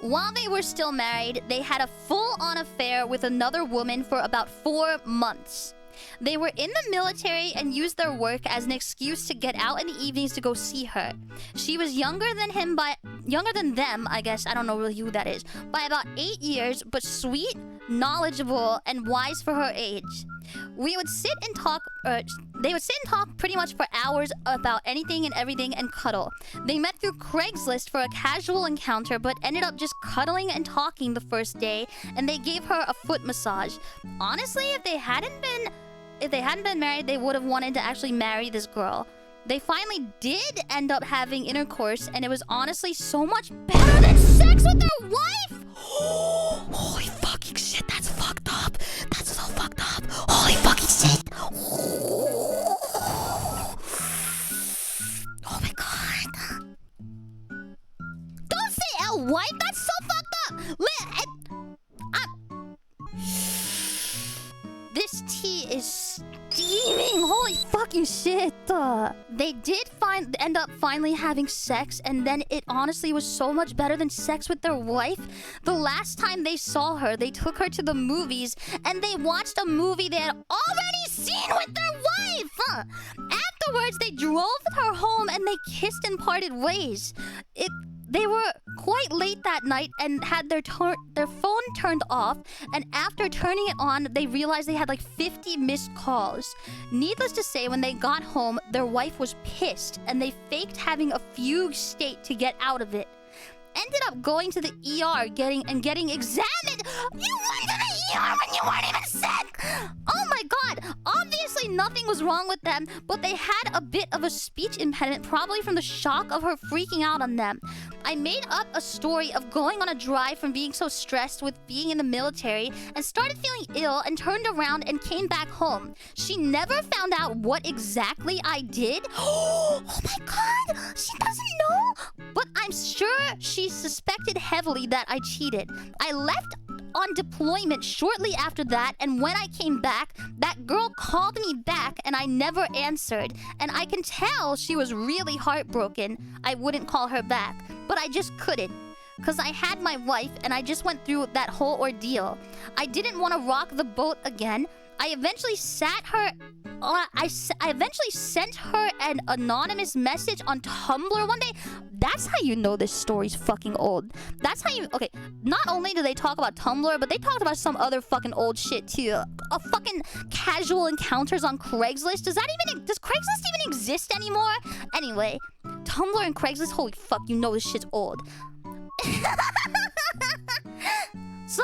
While they were still married, they had a full-on affair with another woman for about 4 months. They were in the military and used their work as an excuse to get out in the evenings to go see her. She was younger than them, I guess, I don't know really who that is, by about 8 years, but sweet, knowledgeable, and wise for her age. They would sit and talk pretty much for hours about anything and everything and cuddle. They met through Craigslist for a casual encounter, but ended up just cuddling and talking the first day, and they gave her a foot massage. Honestly, if they hadn't been married, they would have wanted to actually marry this girl. They finally did end up having intercourse, and it was honestly so much better than sex with their wife! Holy fucking shit, that's fucked up. That's so fucked up. Holy fucking shit. Oh my god. Don't say L wife, that's so fucked up. This tea is steaming. Holy fucking shit. They did end up finally having sex, and then it honestly was so much better than sex with their wife. The last time they saw her, they took her to the movies, and they watched a movie they had already seen with their wife. Afterwards, they drove her home, and they kissed and parted ways. They were quite late that night and had their phone turned off, and after turning it on, they realized they had like 50 missed calls. Needless to say, when they got home, their wife was pissed, and they faked having a fugue state to get out of it. Ended up going to the ER getting examined. You went to the ER when you weren't even sick! Oh my god! Obviously nothing was wrong with them, but they had a bit of a speech impediment, probably from the shock of her freaking out on them. I made up a story of going on a drive from being so stressed with being in the military, and started feeling ill, and turned around and came back home. She never found out what exactly I did. Oh my god! She doesn't know? But I'm sure she suspected heavily that I cheated. I left on deployment shortly after that, and when I came back, that girl called me back and I never answered. And I can tell she was really heartbroken. I wouldn't call her back, but I just couldn't. Because I had my wife and I just went through that whole ordeal. I didn't want to rock the boat again. I eventually sent her an anonymous message on Tumblr one day. That's how you know this story's fucking old. That's how you... Okay, not only do they talk about Tumblr, but they talked about some other fucking old shit too. A fucking casual encounters on Craigslist. Does Craigslist even exist anymore? Anyway, Tumblr and Craigslist, holy fuck, you know this shit's old. So...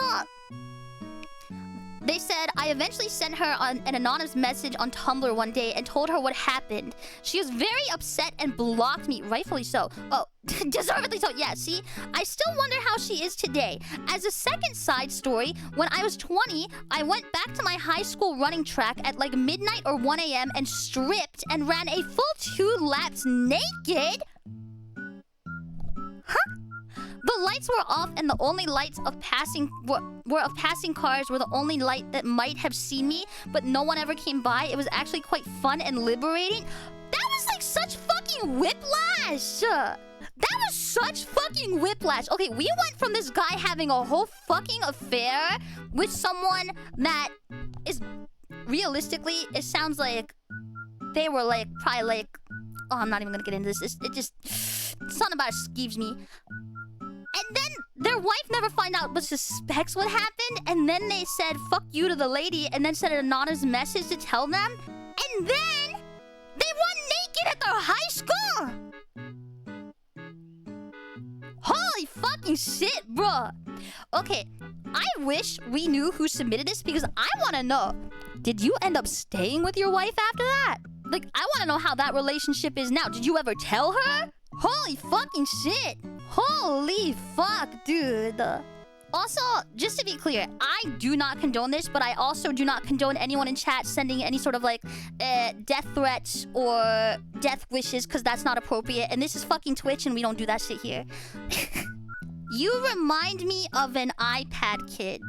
They said, I eventually sent her an anonymous message on Tumblr one day and told her what happened. She was very upset and blocked me, rightfully so. Oh, deservedly so. Yeah, see? I still wonder how she is today. As a second side story, when I was 20, I went back to my high school running track at like midnight or 1 a.m. and stripped and ran a full 2 laps naked. Huh? The lights were off, and the only lights of passing cars were the only light that might have seen me, but no one ever came by. It was actually quite fun and liberating. That was like such fucking whiplash. That was such fucking whiplash. Okay, we went from this guy having a whole fucking affair with someone that is... Realistically, it sounds like they were like, probably like... Oh, I'm not even gonna get into this. Something about it skeeves me. And then their wife never found out but suspects what happened. And then they said, fuck you to the lady. And then sent an anonymous message to tell them. And then they run naked at their high school. Holy fucking shit, bro. Okay, I wish we knew who submitted this, because I want to know. Did you end up staying with your wife after that? Like, I want to know how that relationship is now. Did you ever tell her? Holy fucking shit. Holy fuck, dude. Also, just to be clear, I do not condone this, but I also do not condone anyone in chat sending any sort of like death threats or death wishes, because that's not appropriate. And this is fucking Twitch and we don't do that shit here. You remind me of an iPad kid.